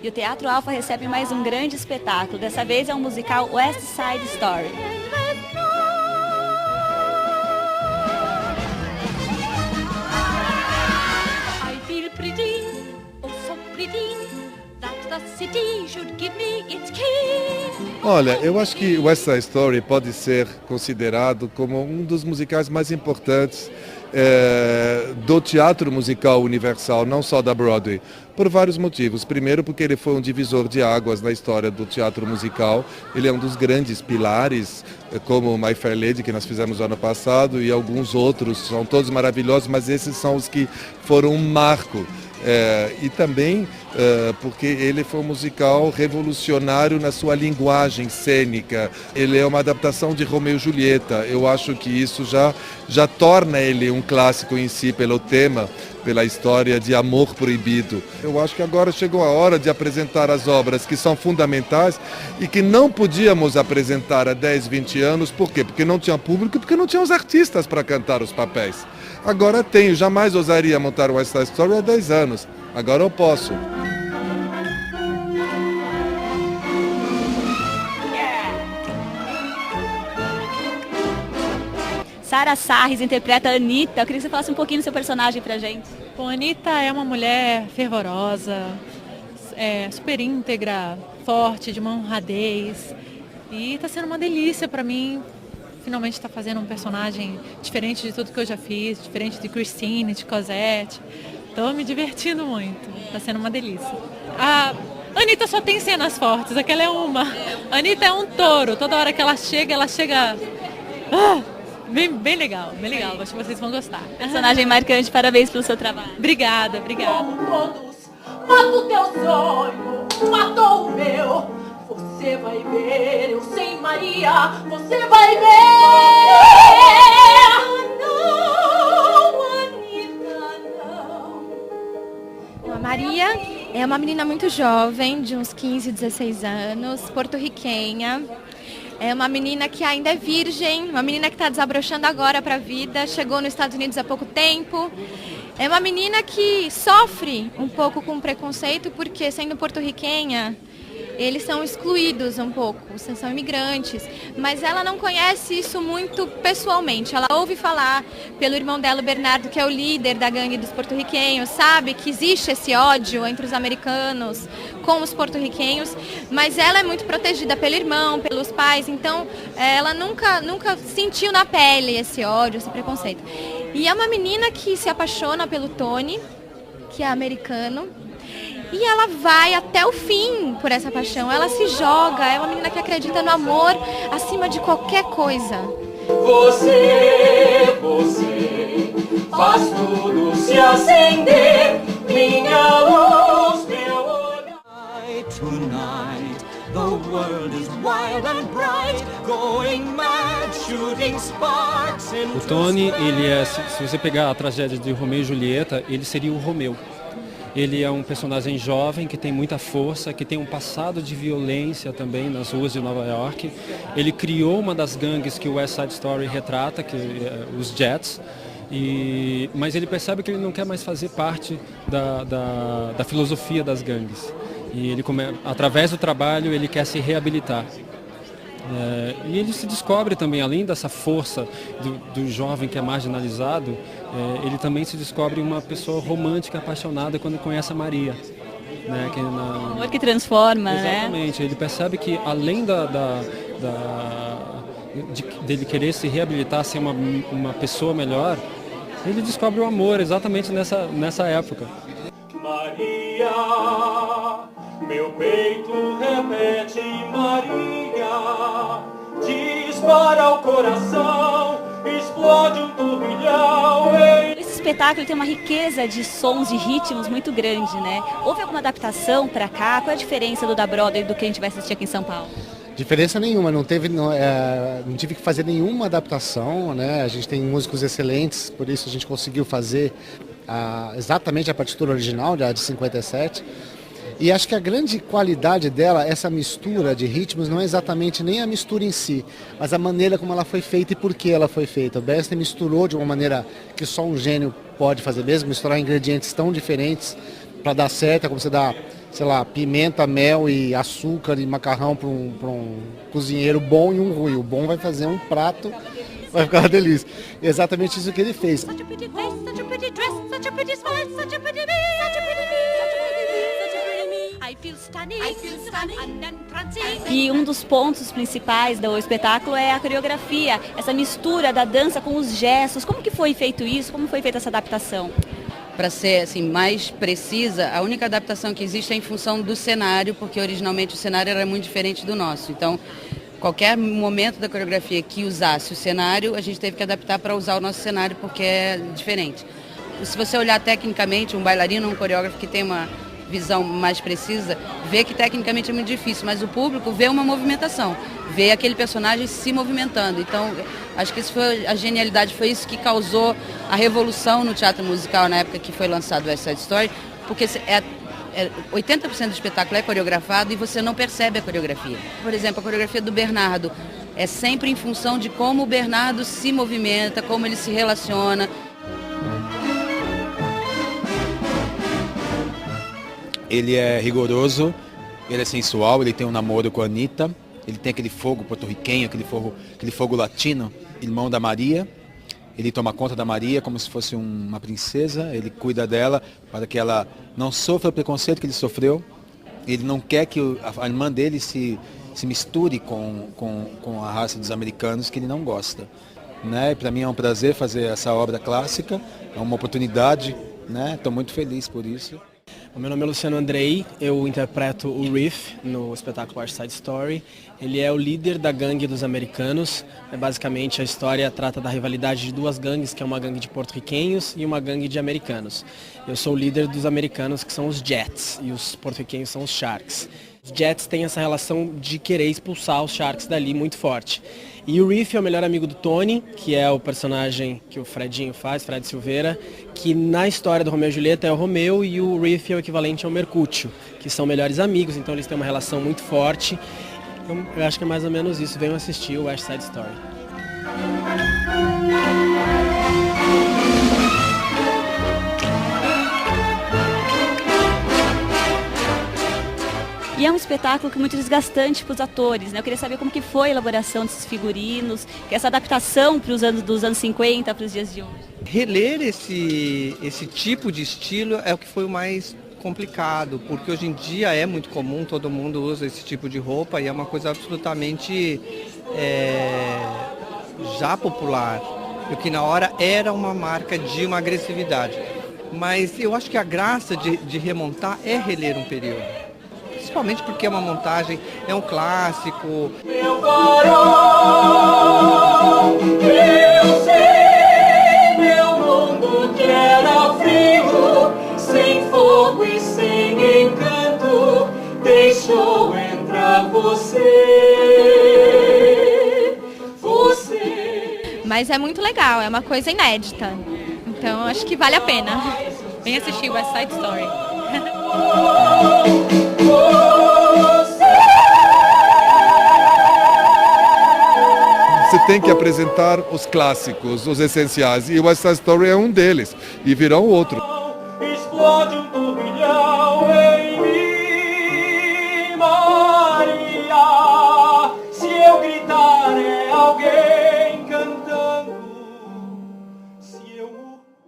e o Teatro Alfa recebe mais um grande espetáculo. Dessa vez é o musical West Side Story. I feel pretty, oh so pretty, that the city should give me its key. Olha, eu acho que West Side Story pode ser considerado como um dos musicais mais importantes do teatro musical universal, não só da Broadway, por vários motivos. Primeiro, porque ele foi um divisor de águas na história do teatro musical. Ele é um dos grandes pilares, como My Fair Lady, que nós fizemos ano passado, e alguns outros, são todos maravilhosos, mas esses são os que foram um marco. E também porque ele foi um musical revolucionário na sua linguagem cênica. Ele é uma adaptação de Romeu e Julieta. Eu acho que isso já torna ele um clássico em si, pelo tema, pela história de amor proibido. Eu acho que agora chegou a hora de apresentar as obras que são fundamentais e que não podíamos apresentar há 10, 20 anos. Por quê? Porque não tinha público e porque não tinha os artistas para cantar os papéis. Agora tenho, jamais ousaria montar West Side Story há 10 anos. Agora eu posso. Sarah Sarris interpreta a Anitta. Eu queria que você falasse um pouquinho do seu personagem pra gente. Bom, a Anitta é uma mulher fervorosa, super íntegra, forte, de uma honradez. E está sendo uma delícia para mim. Finalmente está fazendo um personagem diferente de tudo que eu já fiz, diferente de Christine, de Cosette. Estou me divertindo muito, está sendo uma delícia. A Anitta só tem cenas fortes, aquela é uma. A Anitta é um touro, toda hora que ela chega bem legal, acho que vocês vão gostar. Personagem marcante, parabéns pelo seu trabalho. Obrigada. Como todos, mata o teu sonho, matou o meu. Você vai ver, eu sem Maria, você vai ver. Não, Anitta, não. A Maria é uma menina muito jovem, de uns 15, 16 anos, porto-riquenha. É uma menina que ainda é virgem, uma menina que está desabrochando agora para a vida, chegou nos Estados Unidos há pouco tempo. É uma menina que sofre um pouco com preconceito, porque sendo porto-riquenha, eles são excluídos um pouco, são imigrantes, mas ela não conhece isso muito pessoalmente. Ela ouve falar pelo irmão dela, o Bernardo, que é o líder da gangue dos porto-riquenhos, sabe que existe esse ódio entre os americanos com os porto-riquenhos, mas ela é muito protegida pelo irmão, pelos pais, então ela nunca sentiu na pele esse ódio, esse preconceito. E é uma menina que se apaixona pelo Tony, que é americano, e ela vai até o fim por essa paixão, ela se joga, é uma menina que acredita no amor acima de qualquer coisa. Você faz tudo se acender, minha luz, meu olhar. Tonight, the world is wild and bright, going mad, shooting sparks into O Tony, ele se você pegar a tragédia de Romeu e Julieta, ele seria o Romeu. Ele é um personagem jovem que tem muita força, que tem um passado de violência também nas ruas de Nova York. Ele criou uma das gangues que o West Side Story retrata, que os Jets. Mas ele percebe que ele não quer mais fazer parte da filosofia das gangues. E ele, através do trabalho, ele quer se reabilitar. E ele se descobre também, além dessa força do jovem que é marginalizado, ele também se descobre uma pessoa romântica, apaixonada quando conhece a Maria. Né, Um amor que transforma, exatamente, né? Ele percebe que além dele querer se reabilitar, ser uma pessoa melhor, ele descobre o amor exatamente nessa época. Maria, meu peito repete Maria, dispara o coração, explode um turbilhão. Esse espetáculo tem uma riqueza de sons e ritmos muito grande, né? Houve alguma adaptação para cá? Qual é a diferença do da Broadway do que a gente vai assistir aqui em São Paulo? Diferença nenhuma, não tive que fazer nenhuma adaptação, né? A gente tem músicos excelentes, por isso a gente conseguiu fazer exatamente a partitura original, de 57. E acho que a grande qualidade dela, essa mistura de ritmos, não é exatamente nem a mistura em si, mas a maneira como ela foi feita e por que ela foi feita. O Bernstein misturou de uma maneira que só um gênio pode fazer mesmo, misturar ingredientes tão diferentes para dar certo, é como você dá sei lá, pimenta, mel e açúcar e macarrão para um cozinheiro bom e um ruim. O bom vai fazer um prato, vai ficar uma delícia. É exatamente isso que ele fez. E um dos pontos principais do espetáculo é a coreografia, essa mistura da dança com os gestos. Como que foi feito isso? Como foi feita essa adaptação? Para ser assim, mais precisa, a única adaptação que existe é em função do cenário, porque originalmente o cenário era muito diferente do nosso. Então, qualquer momento da coreografia que usasse o cenário, a gente teve que adaptar para usar o nosso cenário, porque é diferente. Se você olhar tecnicamente, um bailarino, um coreógrafo que tem uma visão mais precisa, vê que tecnicamente é muito difícil, mas o público vê uma movimentação, vê aquele personagem se movimentando. Então, acho que isso foi, a genialidade foi isso que causou a revolução no teatro musical na época que foi lançado o West Side Story, porque 80% do espetáculo é coreografado e você não percebe a coreografia. Por exemplo, a coreografia do Bernardo é sempre em função de como o Bernardo se movimenta, como ele se relaciona. Ele é rigoroso, ele é sensual, ele tem um namoro com a Anitta, ele tem aquele fogo porto-riquenho, aquele fogo latino, irmão da Maria. Ele toma conta da Maria como se fosse uma princesa, ele cuida dela para que ela não sofra o preconceito que ele sofreu. Ele não quer que a irmã dele se misture com a raça dos americanos que ele não gosta. Né? Para mim é um prazer fazer essa obra clássica, é uma oportunidade, né? Estou muito feliz por isso. O meu nome é Luciano Andrei, eu interpreto o Riff no espetáculo West Side Story. Ele é o líder da gangue dos americanos. Basicamente a história trata da rivalidade de duas gangues, que é uma gangue de porto-riquenhos e uma gangue de americanos. Eu sou o líder dos americanos, que são os Jets, e os porto-riquenhos são os Sharks. Os Jets têm essa relação de querer expulsar os Sharks dali muito forte. E o Riff é o melhor amigo do Tony, que é o personagem que o Fredinho faz, Fred Silveira, que na história do Romeu e Julieta é o Romeu e o Riff é o equivalente ao Mercúcio, que são melhores amigos, então eles têm uma relação muito forte. Eu acho que é mais ou menos isso. Venham assistir o West Side Story. E é um espetáculo que é muito desgastante para os atores, né? Eu queria saber como que foi a elaboração desses figurinos, essa adaptação para os anos dos anos 50 para os dias de hoje. Reler esse tipo de estilo é o que foi o mais complicado, porque hoje em dia é muito comum, todo mundo usa esse tipo de roupa e é uma coisa absolutamente já popular, o que na hora era uma marca de uma agressividade. Mas eu acho que a graça de remontar é reler um período. Principalmente porque é uma montagem, é um clássico. Meu farol, eu sei, meu mundo que era frio, sem fogo e sem encanto, deixou entrar você. Mas é muito legal, é uma coisa inédita. Então acho que vale a pena. Vem assistir West Side Story. Você tem que apresentar os clássicos, os essenciais, e o West Side Story é um deles, e virá um outro. Explode um turbilhão.